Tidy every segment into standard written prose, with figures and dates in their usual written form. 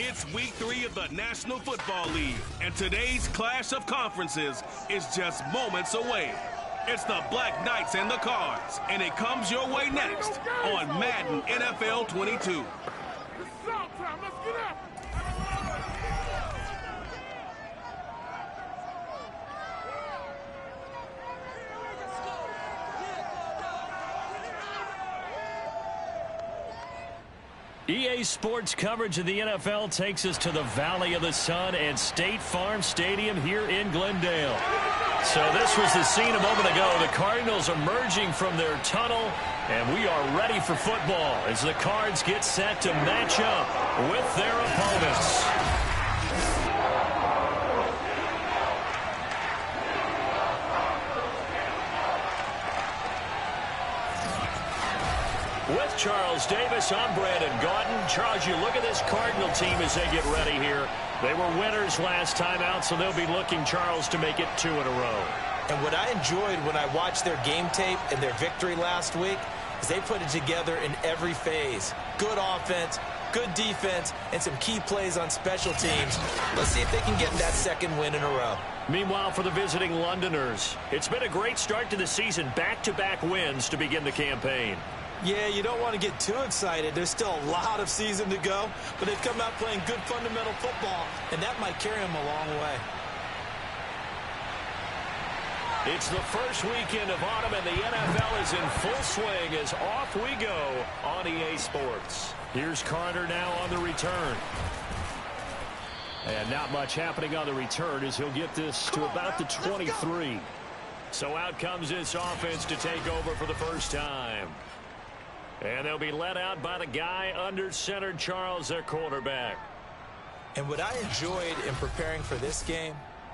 It's week 3 of the National Football League, and today's clash of conferences is just moments away. It's the Black Knights and the Cards, and it comes your way next on Madden NFL 22. EA Sports coverage of the NFL takes us to the Valley of the Sun and State Farm Stadium here in Glendale. So this was the scene a moment ago. The Cardinals emerging from their tunnel, and we are ready for football as the Cards get set to match up with their opponents. With Charles Davis, I'm Brandon Gaudin. Charles, you look at this Cardinal team as they get ready here. They were winners last time out, so they'll be looking, Charles, to make it 2 in a row. And what I enjoyed when I watched their game tape and their victory last week is they put it together in every phase. Good offense, good defense, and some key plays on special teams. Let's see if they can get that second win in a row. Meanwhile, for the visiting Londoners, it's been a great start to the season. Back-to-back wins to begin the campaign. Yeah, you don't want to get too excited. There's still a lot of season to go, but they've come out playing good fundamental football, and that might carry them a long way. It's the first weekend of autumn, and the NFL is in full swing as off we go on EA Sports. Here's Carter now on the return. And not much happening on the return as he'll get this to about the 23. So out comes this offense to take over for the first time. And they'll be led out by the guy under center, Charles, their quarterback. And what I enjoyed in preparing for this game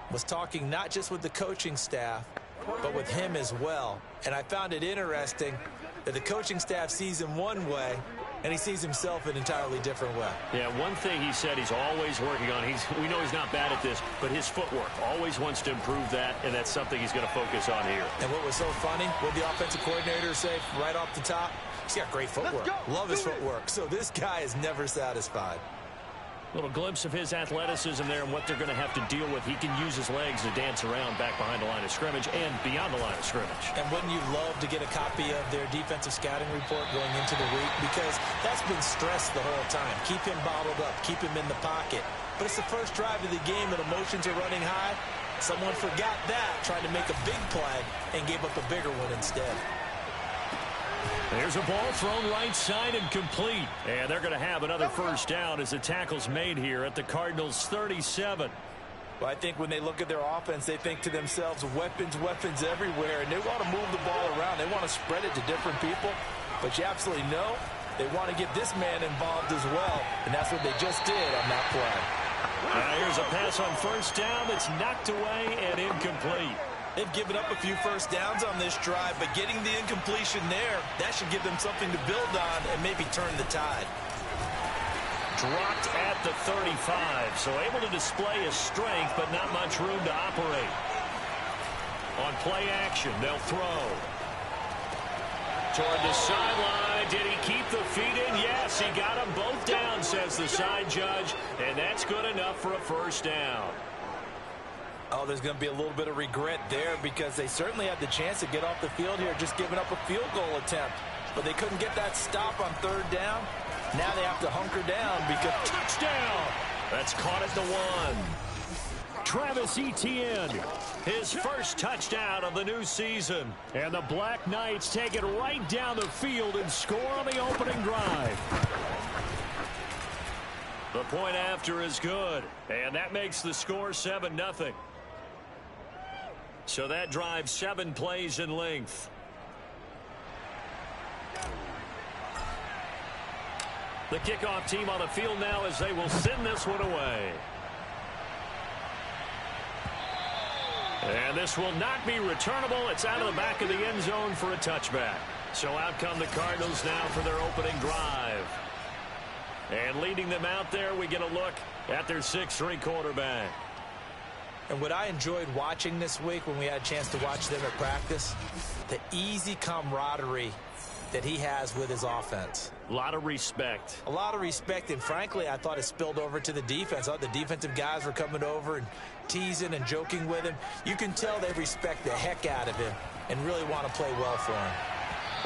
was talking not just with the coaching staff, but with him as well. And I found it interesting that the coaching staff sees him one way, and he sees himself an entirely different way. Yeah, one thing he said he's always working on, we know he's not bad at this, but his footwork, always wants to improve that, and that's something he's going to focus on here. And what was so funny, what the offensive coordinator say right off the top? He's got great footwork. Love his footwork. So this guy is never satisfied. Little glimpse of his athleticism there and what they're going to have to deal with. He can use his legs to dance around back behind the line of scrimmage and beyond the line of scrimmage. And wouldn't you love to get a copy of their defensive scouting report going into the week? Because that's been stressed the whole time. Keep him bottled up. Keep him in the pocket. But it's the first drive of the game and emotions are running high. Someone forgot that, trying to make a big play, and gave up a bigger one instead. There's a ball thrown right side and complete. And they're going to have another first down as the tackle's made here at the Cardinals' 37. Well, I think when they look at their offense, they think to themselves, weapons, weapons everywhere. And they want to move the ball around. They want to spread it to different people. But you absolutely know they want to get this man involved as well. And that's what they just did on that play. Here's a pass on first down that's knocked away and incomplete. They've given up a few first downs on this drive, but getting the incompletion there, that should give them something to build on and maybe turn the tide. Dropped at the 35, so able to display his strength, but not much room to operate. On play action, they'll throw. Toward the sideline, did he keep the feet in? Yes, he got them both down, says the side judge, and that's good enough for a first down. Oh, there's going to be a little bit of regret there because they certainly had the chance to get off the field here, just giving up a field goal attempt. But they couldn't get that stop on third down. Now they have to hunker down because... Touchdown! That's caught at the 1. Travis Etienne, his first touchdown of the new season. And the Black Knights take it right down the field and score on the opening drive. The point after is good, and that makes the score 7-0. So that drives 7 plays in length. The kickoff team on the field now as they will send this one away. And this will not be returnable. It's out of the back of the end zone for a touchback. So out come the Cardinals now for their opening drive. And leading them out there, we get a look at their 6'3" quarterback. And what I enjoyed watching this week when we had a chance to watch them at practice, the easy camaraderie that he has with his offense. A lot of respect. A lot of respect, and frankly, I thought it spilled over to the defense. I thought the defensive guys were coming over and teasing and joking with him. You can tell they respect the heck out of him and really want to play well for him.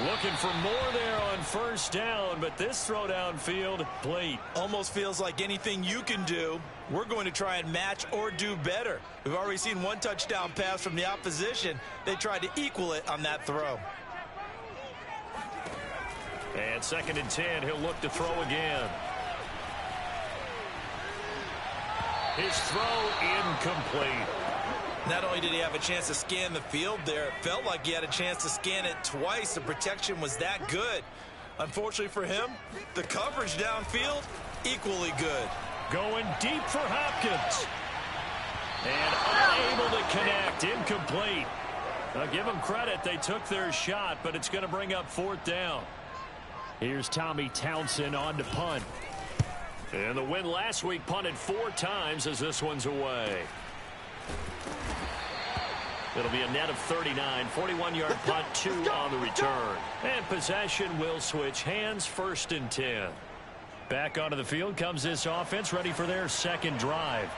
Looking for more there on first down, but this throw downfield, plate. Almost feels like anything you can do, we're going to try and match or do better. We've already seen one touchdown pass from the opposition. They tried to equal it on that throw. And 2nd and 10, he'll look to throw again. His throw incomplete. Not only did he have a chance to scan the field there, it felt like he had a chance to scan it twice. The protection was that good. Unfortunately for him, the coverage downfield, equally good. Going deep for Hopkins. And unable to connect. Incomplete. I'll give them credit. They took their shot, but it's going to bring up 4th down. Here's Tommy Townsend on to punt. And the win last week punted 4 times as this one's away. It'll be a net of 39, 41-yard punt, 2 on the return. And possession will switch hands, 1st and 10. Back onto the field comes this offense, ready for their 2nd drive.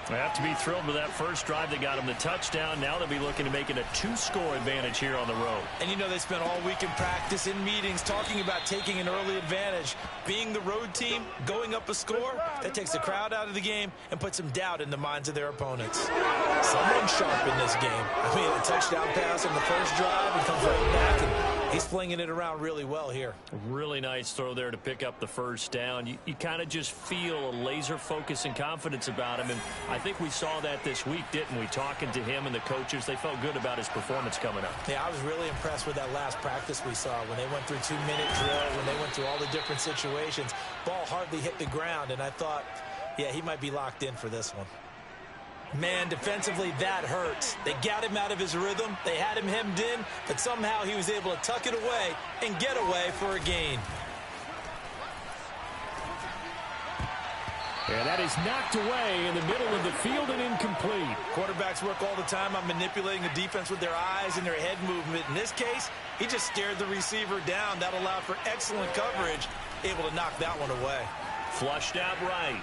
They have to be thrilled with that first drive that got them the touchdown. Now they'll be looking to make it a 2-score advantage here on the road. And you know they spent all week in practice, in meetings, talking about taking an early advantage. Being the road team, going up a score, that takes the crowd out of the game and puts some doubt in the minds of their opponents. Someone sharp in this game. I mean, a touchdown pass on the first drive and comes right back, and he's flinging it around really well here. Really nice throw there to pick up the first down. You kind of just feel a laser focus and confidence about him, and I think we saw that this week, didn't we? Talking to him and the coaches, they felt good about his performance coming up. Yeah, I was really impressed with that last practice we saw when they went through 2-minute drill, when they went through all the different situations. Ball hardly hit the ground, and I thought, yeah, he might be locked in for this one. Man, defensively, that hurts. They got him out of his rhythm. They had him hemmed in, but somehow he was able to tuck it away and get away for a gain. And that is knocked away in the middle of the field and incomplete. Quarterbacks work all the time on manipulating the defense with their eyes and their head movement. In this case, he just stared the receiver down. That allowed for excellent coverage, able to knock that one away. Flushed out right.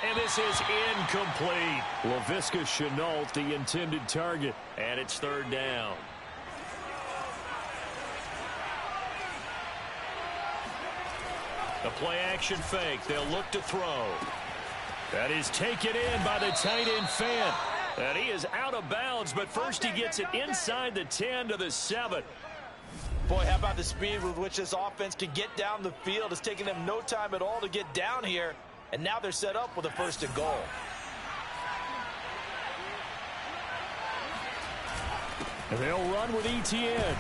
And this is incomplete. Laviska Shenault, the intended target. And it's 3rd down. A play-action fake. They'll look to throw. That is taken in by the tight end Fant. And he is out of bounds, but first he gets it inside the 10 to the 7. Boy, how about the speed with which this offense can get down the field? It's taken them no time at all to get down here. And now they're set up with a 1st and goal. And they'll run with ETN.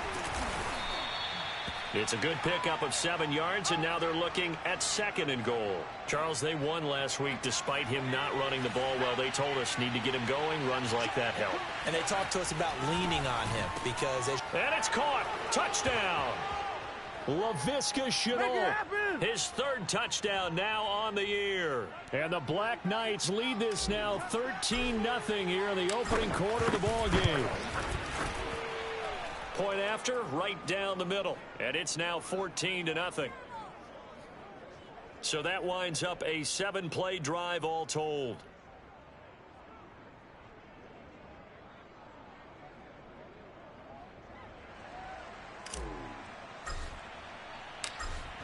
It's a good pickup of 7 yards, and now they're looking at 2nd and goal. Charles, they won last week despite him not running the ball well. They told us need to get him going. Runs like that help. And they talked to us about leaning on him because... And it's caught. Touchdown. Laviska Shenault, his 3rd touchdown now on the year. And the Black Knights lead this now 13-0 here in the opening quarter of the ball game. Point after, right down the middle. And it's now 14-0. So that winds up a 7-play drive all told.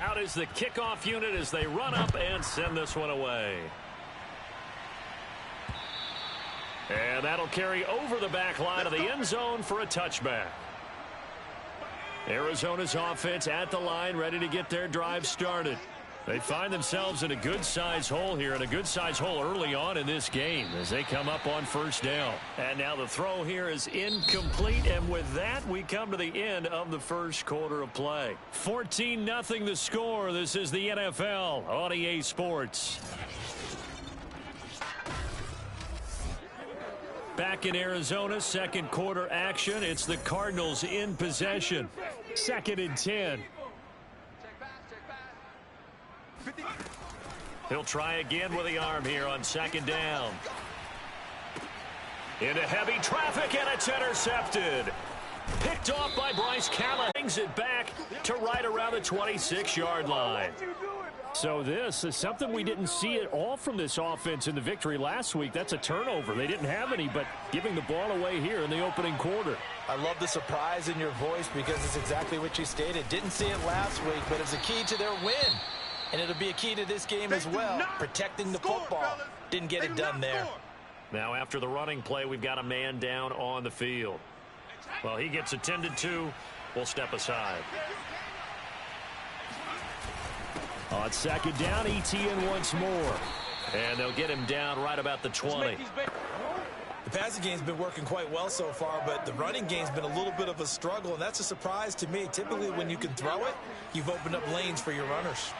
Out is the kickoff unit as they run up and send this one away. And that'll carry over the back line of the end zone for a touchback. Arizona's offense at the line, ready to get their drive started. They find themselves in a good-sized hole here, and a good-sized hole early on in this game as they come up on 1st down. And now the throw here is incomplete, and with that, we come to the end of the 1st quarter of play. 14-0 the score. This is the NFL on EA Sports. Back in Arizona, 2nd quarter action. It's the Cardinals in possession. 2nd and 10. He'll try again with the arm here on 2nd down. Into heavy traffic, and it's intercepted. Picked off by Bryce Callahan. Brings it back to right around the 26-yard line. So this is something we didn't see at all from this offense in the victory last week. That's a turnover. They didn't have any, but giving the ball away here in the opening quarter. I love the surprise in your voice because it's exactly what you stated. Didn't see it last week, but it's a key to their win. And it'll be a key to this game as well. Protecting the football. Didn't get it done there. Now after the running play, we've got a man down on the field. Well, he gets attended to. We'll step aside. On second down, ETN once more. And they'll get him down right about the 20. The passing game's been working quite well so far, but the running game's been a little bit of a struggle, and that's a surprise to me. Typically, when you can throw it, you've opened up lanes for your runners.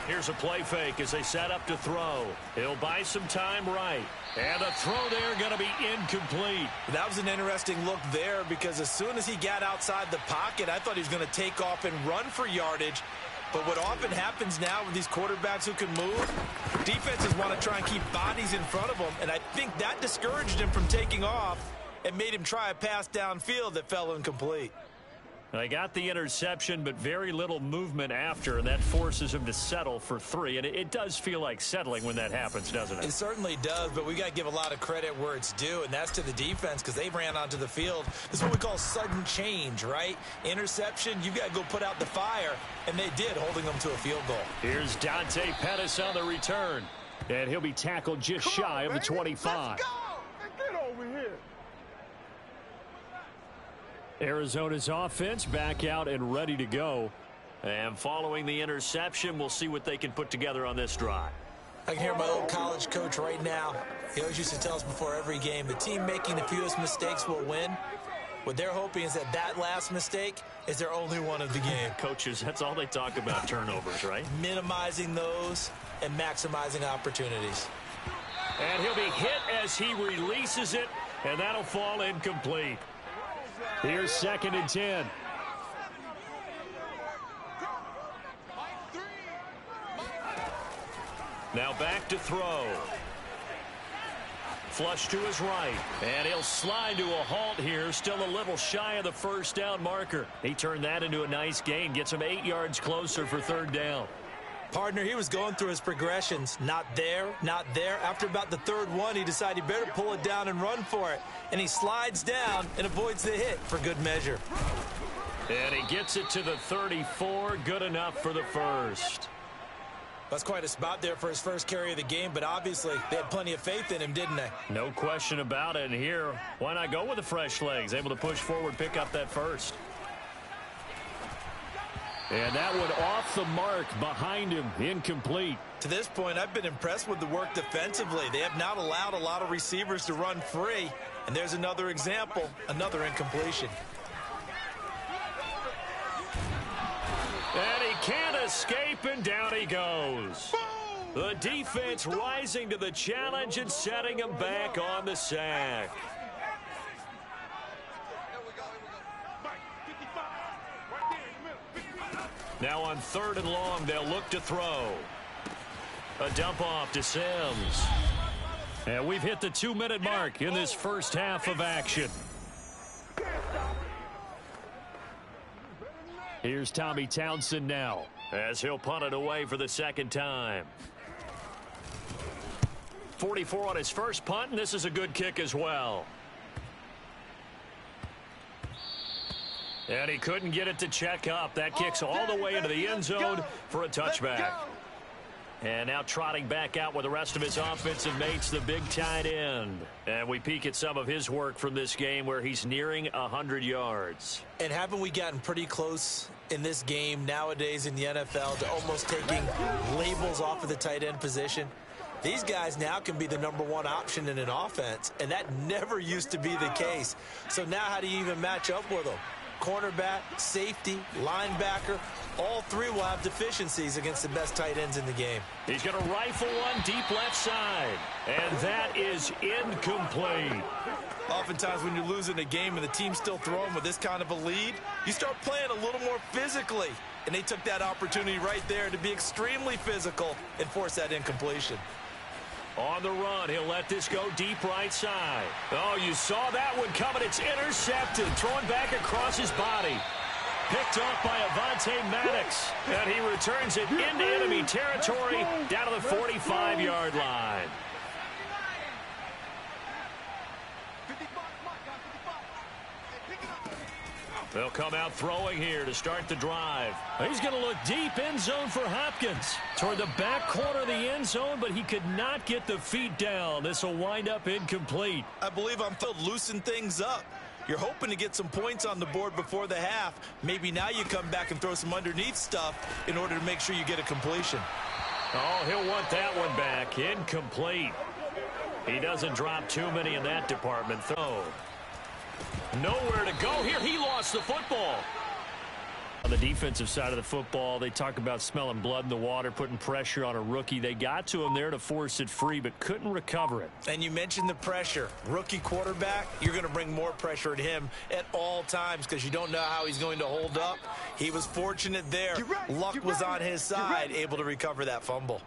Here's a play fake as they set up to throw. He'll buy some time right. And a throw there going to be incomplete. That was an interesting look there because as soon as he got outside the pocket, I thought he was going to take off and run for yardage. But what often happens now with these quarterbacks who can move, defenses want to try and keep bodies in front of them. And I think that discouraged him from taking off and made him try a pass downfield that fell incomplete. They got the interception, but very little movement after, and that forces him to settle for 3. And it does feel like settling when that happens, doesn't it? It certainly does, but we got to give a lot of credit where it's due, and that's to the defense because they ran onto the field. This is what we call sudden change, right? Interception, you got to go put out the fire, and they did, holding them to a field goal. Here's Dante Pettis on the return, and he'll be tackled just shy of the 25. Let's go! Get over here. Arizona's offense back out and ready to go. And following the interception, we'll see what they can put together on this drive. I can hear my old college coach right now. He always used to tell us before every game, the team making the fewest mistakes will win. What they're hoping is that last mistake is their only one of the game. Coaches, that's all they talk about, turnovers, right? Minimizing those and maximizing opportunities. And he'll be hit as he releases it, and that'll fall incomplete. Here's 2nd and 10. Now back to throw. Flush to his right. And he'll slide to a halt here. Still a little shy of the first down marker. He turned that into a nice gain. Gets him 8 yards closer for 3rd down. Partner, he was going through his progressions. Not there, not there. After about the 3rd one, he decided he better pull it down and run for it. And he slides down and avoids the hit for good measure. And he gets it to the 34. Good enough for the first. That's quite a spot there for his first carry of the game, but obviously they had plenty of faith in him, didn't they? No question about it. And here, why not go with the fresh legs? Able to push forward, pick up that first. And that one off the mark behind him, incomplete. To this point, I've been impressed with the work defensively. They have not allowed a lot of receivers to run free. And there's another example, another incompletion. And he can't escape, and down he goes. The defense rising to the challenge and setting him back on the sack. Now on 3rd and long, they'll look to throw. A dump off to Sims. And we've hit the 2-minute mark in this first half of action. Here's Tommy Townsend now as he'll punt it away for the 2nd time. 44 on his first punt, and this is a good kick as well. And he couldn't get it to check up. That kicks all the way into the end zone for a touchback. And now trotting back out with the rest of his offensive mates, the big tight end. And we peek at some of his work from this game where he's nearing 100 yards. And haven't we gotten pretty close in this game nowadays in the NFL to almost taking labels off of the tight end position? These guys now can be the #1 option in an offense, and that never used to be the case. So now how do you even match up with them? Cornerback, safety, linebacker, all 3 will have deficiencies against the best tight ends in the game. He's going to rifle one deep left side, and that is incomplete. Oftentimes when you're losing a game and the team's still throwing with this kind of a lead, you start playing a little more physically. And they took that opportunity right there to be extremely physical and force that incompletion. On the run, he'll let this go deep right side. Oh, you saw that one coming. It's intercepted. Thrown back across his body. Picked off by Avonte Maddox. And he returns it into enemy territory down to the 45-yard line. They'll come out throwing here to start the drive. He's going to look deep end zone for Hopkins. Toward the back corner of the end zone, but he could not get the feet down. This will wind up incomplete. I believe I'm filled loosen things up. You're hoping to get some points on the board before the half. Maybe now you come back and throw some underneath stuff in order to make sure you get a completion. Oh, he'll want that one back. Incomplete. He doesn't drop too many in that department. Throw. Nowhere to go here. He lost the football. On the defensive side of the football, they talk about smelling blood in the water, putting pressure on a rookie. They got to him there to force it free, but couldn't recover it. And you mentioned the pressure. Rookie quarterback, you're going to bring more pressure at him at all times because you don't know how he's going to hold up. He was fortunate there. Luck was on his side, able to recover that fumble.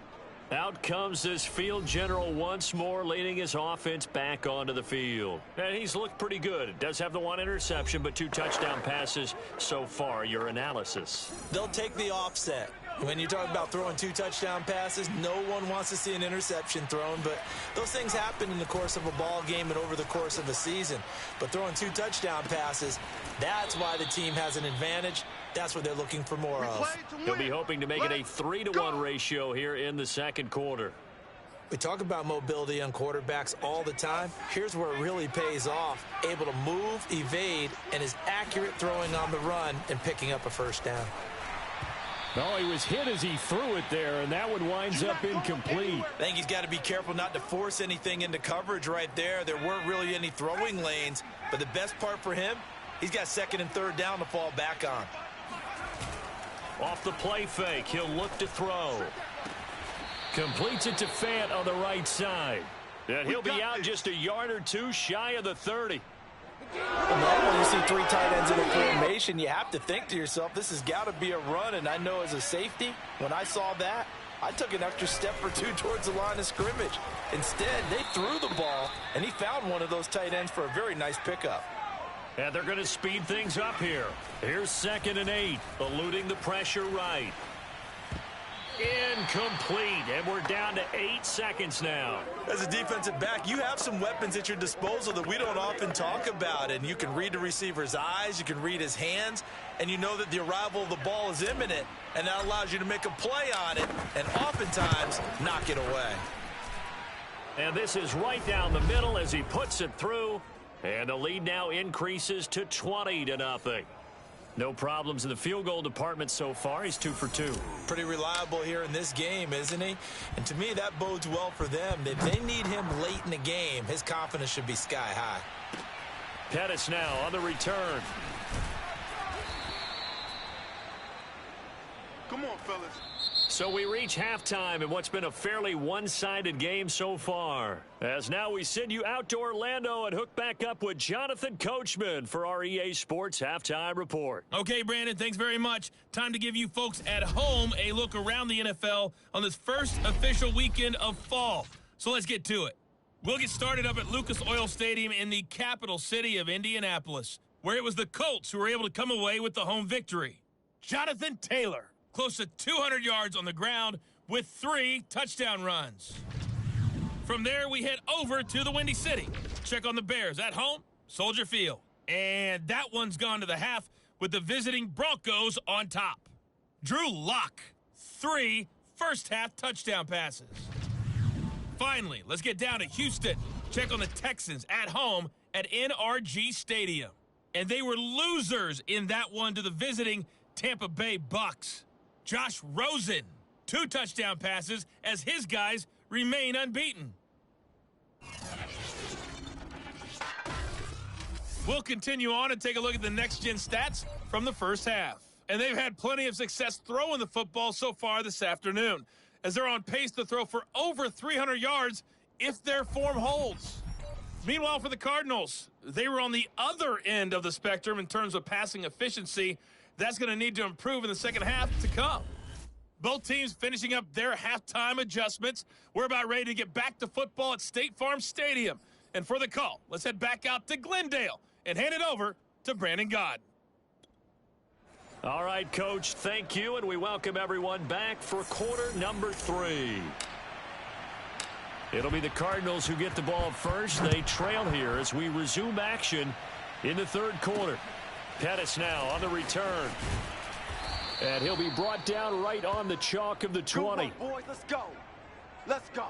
Out comes this field general once more, leading his offense back onto the field. And he's looked pretty good. Does have the one interception, but 2 touchdown passes so far. Your analysis. They'll take the offset. When you talk about throwing 2 touchdown passes, no one wants to see an interception thrown, but those things happen in the course of a ball game and over the course of a season. But throwing 2 touchdown passes, that's why the team has an advantage. That's what they're looking for more of. He'll be hoping to make it a 3-to-1 ratio here in the second quarter. We talk about mobility on quarterbacks all the time. Here's where it really pays off. Able to move, evade, and is accurate throwing on the run and picking up a first down. No, he was hit as he threw it there, and that one winds up incomplete. I think he's got to be careful not to force anything into coverage right there. There weren't really any throwing lanes, but the best part for him, he's got 2nd and 3rd down to fall back on. Off the play fake, he'll look to throw. Completes it to Fant on the right side. And he'll be out just a yard or 2 shy of the 30. Well, when you see 3 tight ends in a formation, you have to think to yourself, this has got to be a run. And I know as a safety, when I saw that, I took an extra step or 2 towards the line of scrimmage. Instead, they threw the ball, and he found one of those tight ends for a very nice pickup. And they're going to speed things up here. Here's 2nd and 8, eluding the pressure right. Incomplete, and we're down to 8 seconds now. As a defensive back, you have some weapons at your disposal that we don't often talk about, and you can read the receiver's eyes, you can read his hands, and you know that the arrival of the ball is imminent, and that allows you to make a play on it and oftentimes knock it away. And this is right down the middle as he puts it through, and the lead now increases to 20-0. No problems in the field goal department so far. He's 2 for 2. Pretty reliable here in this game, isn't he? And to me, that bodes well for them. If they need him late in the game, his confidence should be sky high. Pettis now on the return. Come on, fellas. So we reach halftime in what's been a fairly one-sided game so far. As now we send you out to Orlando and hook back up with Jonathan Coachman for our EA Sports Halftime Report. Okay, Brandon, thanks very much. Time to give you folks at home a look around the NFL on this first official weekend of fall. So let's get to it. We'll get started up at Lucas Oil Stadium in the capital city of Indianapolis, where it was the Colts who were able to come away with the home victory. Jonathan Taylor, close to 200 yards on the ground with 3 touchdown runs. From there, we head over to the Windy City. Check on the Bears at home, Soldier Field. And that one's gone to the half with the visiting Broncos on top. Drew Lock, 3 first-half touchdown passes. Finally, let's get down to Houston. Check on the Texans at home at NRG Stadium. And they were losers in that one to the visiting Tampa Bay Bucks. Josh Rosen, 2 touchdown passes as his guys remain unbeaten. We'll continue on and take a look at the next-gen stats from the first half. And they've had plenty of success throwing the football so far this afternoon, as they're on pace to throw for over 300 yards if their form holds. Meanwhile, for the Cardinals, they were on the other end of the spectrum in terms of passing efficiency. That's going to need to improve in the second half to come. Both teams finishing up their halftime adjustments. We're about ready to get back to football at State Farm Stadium. And for the call, let's head back out to Glendale and hand it over to Brandon Gaudin. All right, Coach, thank you, and we welcome everyone back for quarter number 3. It'll be the Cardinals who get the ball first. They trail here as we resume action in the third quarter. Pettis now on the return. And he'll be brought down right on the chalk of the 20. Come on, boys, let's go. Let's go.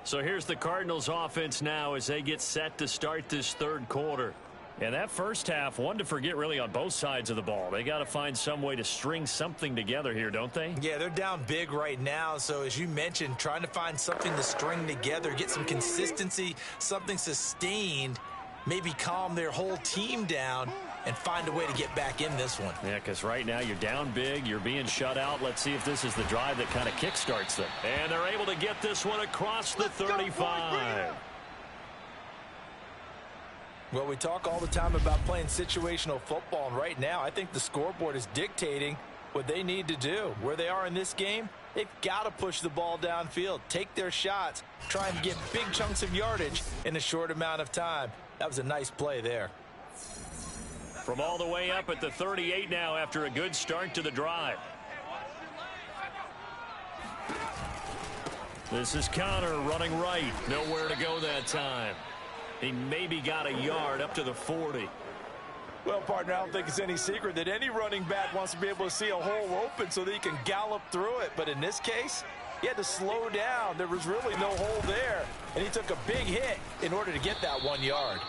So here's the Cardinals offense now as they get set to start this third quarter. And that first half, one to forget really on both sides of the ball. They got to find some way to string something together here, don't they? Yeah, they're down big right now. So as you mentioned, trying to find something to string together, get some consistency, something sustained, maybe calm their whole team down and find a way to get back in this one. Yeah, because right now you're down big, you're being shut out. Let's see if this is the drive that kind of kickstarts them. And they're able to get this one across the 35. Well, we talk all the time about playing situational football, and right now I think the scoreboard is dictating what they need to do. Where they are in this game, they've got to push the ball downfield, take their shots, try and get big chunks of yardage in a short amount of time. That was a nice play there. From all the way up at the 38 now after a good start to the drive. This is Connor running right. Nowhere to go that time. He maybe got a yard up to the 40. Well, partner, I don't think it's any secret that any running back wants to be able to see a hole open so that he can gallop through it. But in this case, he had to slow down. There was really no hole there, and he took a big hit in order to get that 1 yard.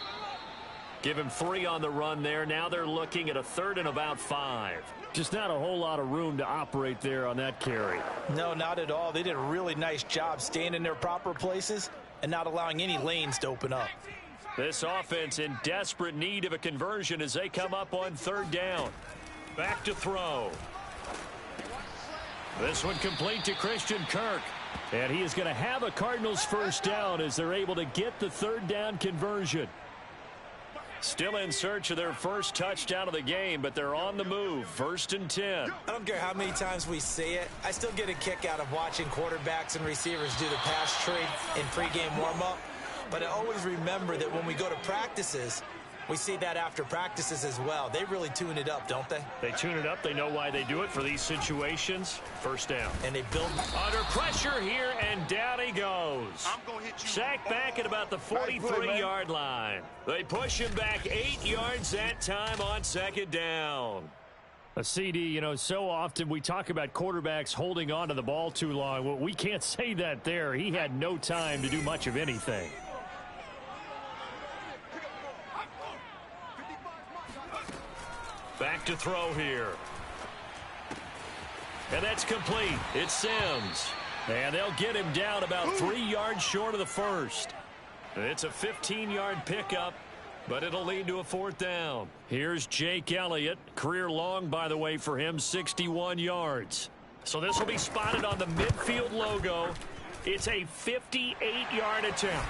Give him 3 on the run there. Now they're looking at a third and about 5. Just not a whole lot of room to operate there on that carry. No, not at all. They did a really nice job staying in their proper places and not allowing any lanes to open up. This offense in desperate need of a conversion as they come up on third down. Back to throw. This one complete to Christian Kirk. And he is going to have a Cardinals first down as they're able to get the third down conversion. Still in search of their first touchdown of the game, but they're on the move. 1st and 10. I don't care how many times we say it. I still get a kick out of watching quarterbacks and receivers do the pass trade in pregame warm-up. But I always remember that when we go to practices, we see that after practices as well. They really tune it up, don't they? They tune it up. They know why they do it for these situations. First down. And they build under pressure here, and down he goes. Sacked back at about the 43-yard line. They push him back 8 yards that time on second down. A CD, you know, so often we talk about quarterbacks holding on to the ball too long. Well, we can't say that there. He had no time to do much of anything. Back to throw here. And that's complete. It's Sims. And they'll get him down about 3 yards short of the first. It's a 15-yard pickup, but it'll lead to a fourth down. Here's Jake Elliott. Career long, by the way, for him, 61 yards. So this will be spotted on the midfield logo. It's a 58-yard attempt.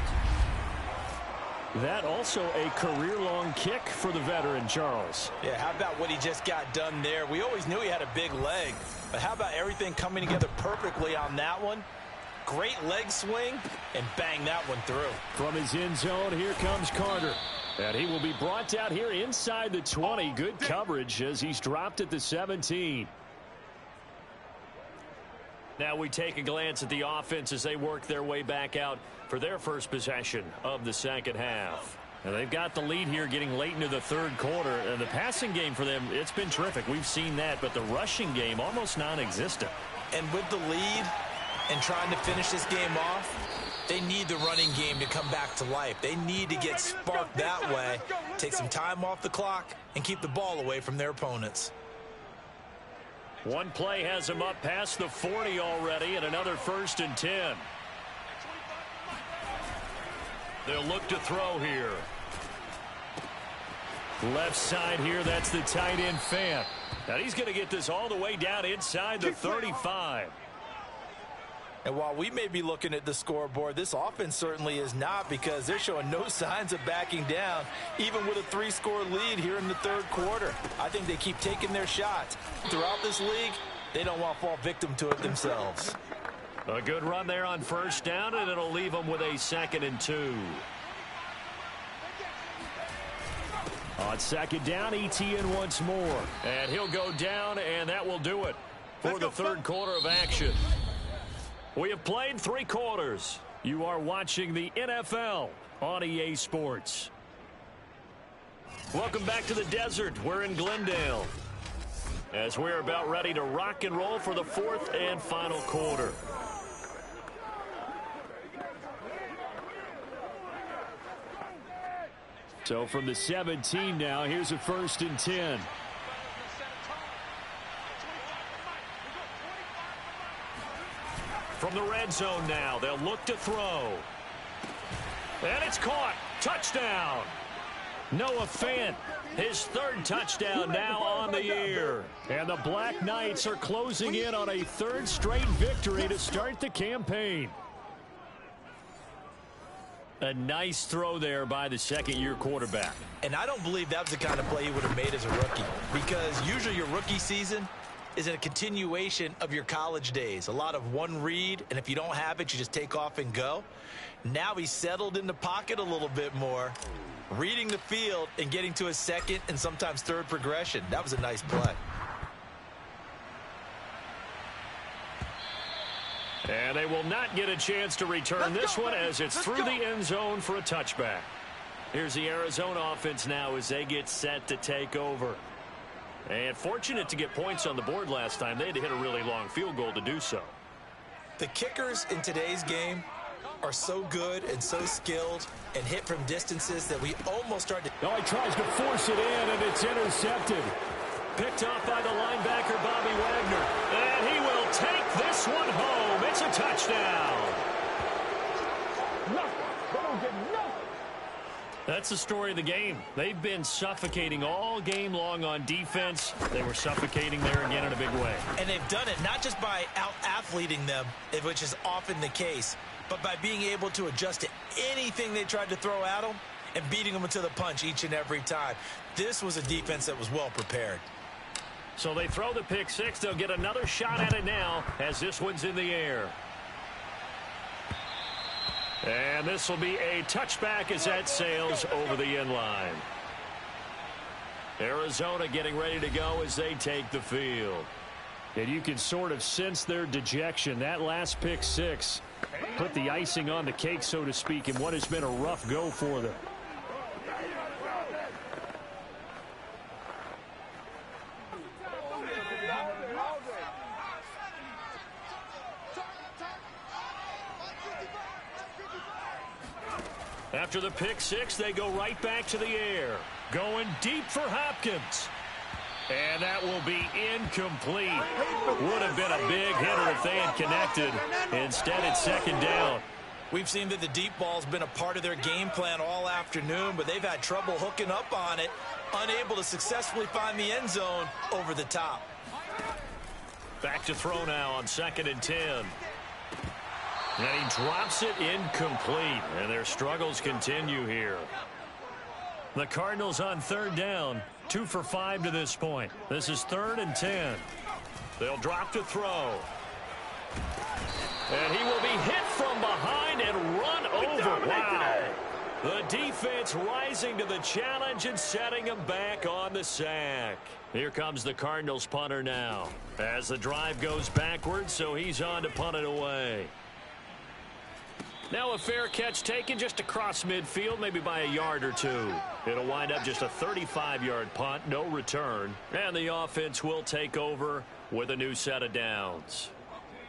That also a career-long kick for the veteran, Charles. Yeah, how about what he just got done there? We always knew he had a big leg, but how about everything coming together perfectly on that one? Great leg swing, and bang that one through. From his end zone, here comes Carter. And he will be brought down here inside the 20. Good coverage as he's dropped at the 17. Now we take a glance at the offense as they work their way back out for their first possession of the second half. And they've got the lead here getting late into the third quarter. And the passing game for them, it's been terrific. We've seen that, but the rushing game almost non-existent. And with the lead and trying to finish this game off, they need the running game to come back to life. They need to get sparked that way, take some time off the clock, and keep the ball away from their opponents. One play has them up past the 40 already, and another 1st and 10. They'll look to throw here. Left side here, that's the tight end Fant. Now he's going to get this all the way down inside the 35. And while we may be looking at the scoreboard, this offense certainly is not, because they're showing no signs of backing down, even with a 3-score lead here in the third quarter. I think they keep taking their shots. Throughout this league, they don't want to fall victim to it themselves. A good run there on first down, and it'll leave them with a 2nd and 2. On 2nd down, Etienne once more. And he'll go down, and that will do it for the third quarter of action. We have played 3 quarters. You are watching the NFL on EA Sports. Welcome back to the desert. We're in Glendale, as we're about ready to rock and roll for the 4th and final quarter. So from the 17 now, here's a 1st and 10. From the red zone now, they'll look to throw. And it's caught. Touchdown. Noah Fant, his 3rd touchdown now on the year. And the Black Knights are closing in on a 3rd straight victory to start the campaign. A nice throw there by the 2nd-year quarterback. And I don't believe that was the kind of play he would have made as a rookie, because usually your rookie season is a continuation of your college days. A lot of one read, and if you don't have it, you just take off and go. Now he's settled in the pocket a little bit more, reading the field and getting to his 2nd and sometimes 3rd progression. That was a nice play. And they will not get a chance to return this one, as it's through the end zone for a touchback. Here's the Arizona offense now as they get set to take over. And fortunate to get points on the board last time. They had to hit a really long field goal to do so. The kickers in today's game are so good and so skilled and hit from distances that we almost start to... Oh, he tries to force it in, and it's intercepted. Picked off by the linebacker, Bobby Wagner. And he will take this one home. It's a touchdown. That's the story of the game. They've been suffocating all game long on defense. They were suffocating there again in a big way. And they've done it not just by out-athleting them, which is often the case, but by being able to adjust to anything they tried to throw at them and beating them to the punch each and every time. This was a defense that was well prepared. So they throw the pick 6. They'll get another shot at it now as this one's in the air. And this will be a touchback as that sails over the end line. Arizona getting ready to go as they take the field. And you can sort of sense their dejection. That last pick 6 put the icing on the cake, so to speak, in what has been a rough go for them. After the pick 6, they go right back to the air. Going deep for Hopkins. And that will be incomplete. Would have been a big hitter if they had connected. Instead, it's 2nd down. We've seen that the deep ball's been a part of their game plan all afternoon, but they've had trouble hooking up on it, unable to successfully find the end zone over the top. Back to throw now on 2nd and 10. And he drops it incomplete, and their struggles continue here. The Cardinals on 3rd down, 2 for 5 to this point. This is 3rd and 10. They'll drop to throw. And he will be hit from behind and run over. Wow. The defense rising to the challenge and setting him back on the sack. Here comes the Cardinals punter now, as the drive goes backwards, so he's on to punt it away. Now a fair catch taken just across midfield, maybe by a yard or 2. It'll wind up just a 35-yard punt, no return. And the offense will take over with a new set of downs.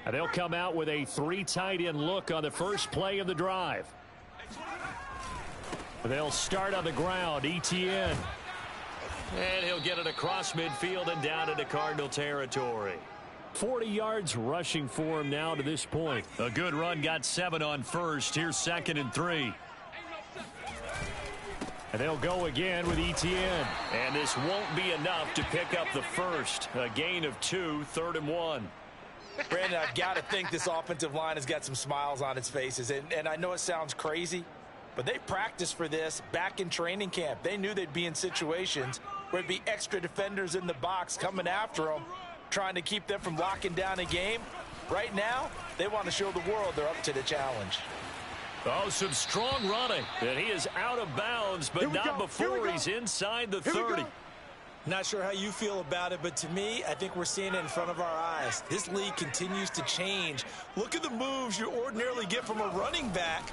And they'll come out with a 3 tight end look on the first play of the drive. They'll start on the ground, Etienne. And he'll get it across midfield and down into Cardinal territory. 40 yards rushing for him now to this point. A good run, got 7 on first. Here's 2nd and 3. And they'll go again with Etienne. And this won't be enough to pick up the first. A gain of 2, 3rd and 1. Brandon, I've got to think this offensive line has got some smiles on its faces. And I know it sounds crazy, but they practiced for this back in training camp. They knew they'd be in situations where there'd be extra defenders in the box coming after them, trying to keep them from locking down a game. Right now, they want to show the world they're up to the challenge. Oh, some strong running. And he is out of bounds, but not before he's inside the 30. Not sure how you feel about it, but to me, I think we're seeing it in front of our eyes. This league continues to change. Look at the moves you ordinarily get from a running back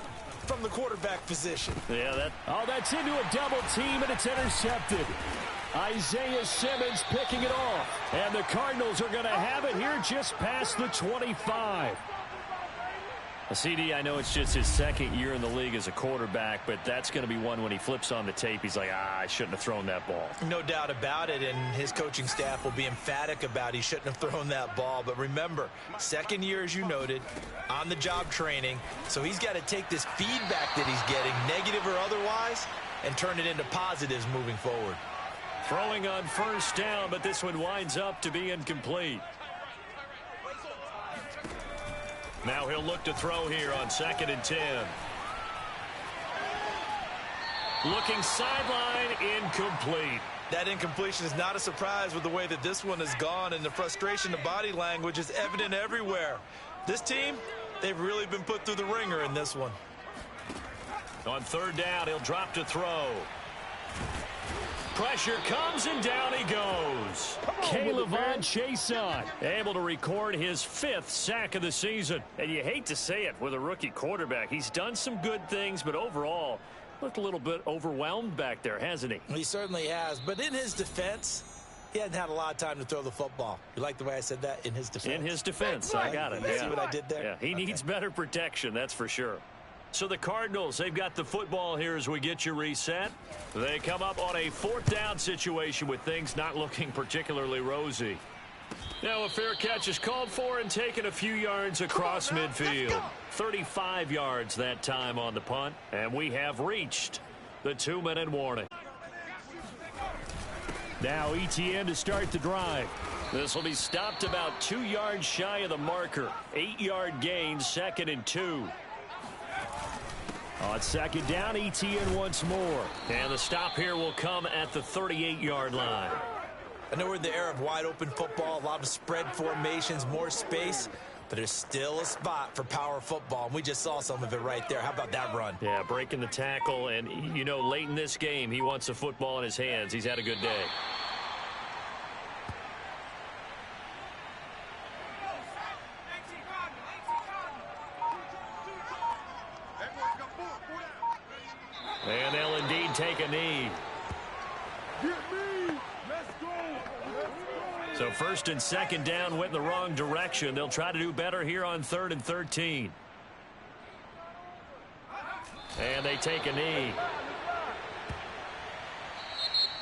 from the quarterback position. Yeah, that's into a double team, and it's intercepted. Isaiah Simmons picking it off. And the Cardinals are going to have it here just past the 25. CD, I know it's just his second year in the league as a quarterback, but that's going to be one when he flips on the tape. He's like, I shouldn't have thrown that ball. No doubt about it, and his coaching staff will be emphatic about he shouldn't have thrown that ball. But remember, second year, as you noted, on-the-job training, so he's got to take this feedback that he's getting, negative or otherwise, and turn it into positives moving forward. Throwing on first down, but this one winds up to be incomplete. Now he'll look to throw here on 2nd and 10. Looking sideline, incomplete. That incompletion is not a surprise with the way that this one has gone, and the frustration, the body language is evident everywhere. This team, they've really been put through the ringer in this one. On 3rd down, he'll drop to throw. Pressure comes, and down he goes. K'Lavon Chaisson able to record his 5th sack of the season. And you hate to say it with a rookie quarterback. He's done some good things, but overall, looked a little bit overwhelmed back there, hasn't he? He certainly has. But in his defense, he hadn't had a lot of time to throw the football. You like the way I said that? In his defense. In his defense. I got it. You see what I did there? Yeah, he needs better protection, that's for sure. So the Cardinals, they've got the football here as we get you reset. They come up on a 4th down situation with things not looking particularly rosy. Now a fair catch is called for and taken a few yards across midfield. 35 yards that time on the punt, and we have reached the 2-minute warning. Now Etienne to start the drive. This will be stopped about 2 yards shy of the marker. 8-yard gain, 2nd and 2. On 2nd down, Etienne once more. And the stop here will come at the 38-yard line. I know we're in the era of wide-open football, a lot of spread formations, more space, but there's still a spot for power football, and we just saw some of it right there. How about that run? Yeah, breaking the tackle, and, you know, late in this game, he wants the football in his hands. He's had a good day. And they'll indeed take a knee. So 1st and 2nd down went in the wrong direction. They'll try to do better here on 3rd and 13. And they take a knee.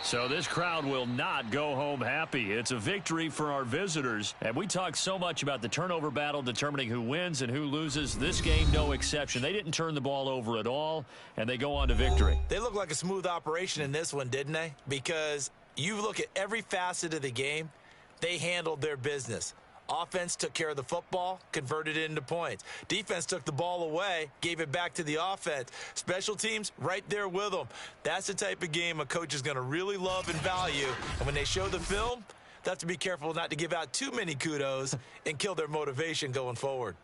So this crowd will not go home happy. It's a victory for our visitors. And we talk so much about the turnover battle determining who wins and who loses. This game, no exception. They didn't turn the ball over at all, and they go on to victory. They look like a smooth operation in this one, didn't they? Because you look at every facet of the game, they handled their business. Offense took care of the football, converted it into points. Defense took the ball away, gave it back to the offense. Special teams, right there with them. That's the type of game a coach is going to really love and value. And when they show the film, they have to be careful not to give out too many kudos and kill their motivation going forward.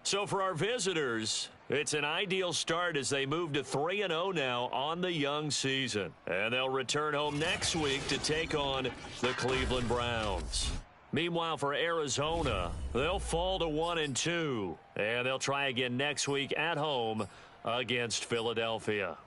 So for our visitors, it's an ideal start as they move to 3-0 now on the young season. And they'll return home next week to take on the Cleveland Browns. Meanwhile, for Arizona, they'll fall to 1-2. And they'll try again next week at home against Philadelphia.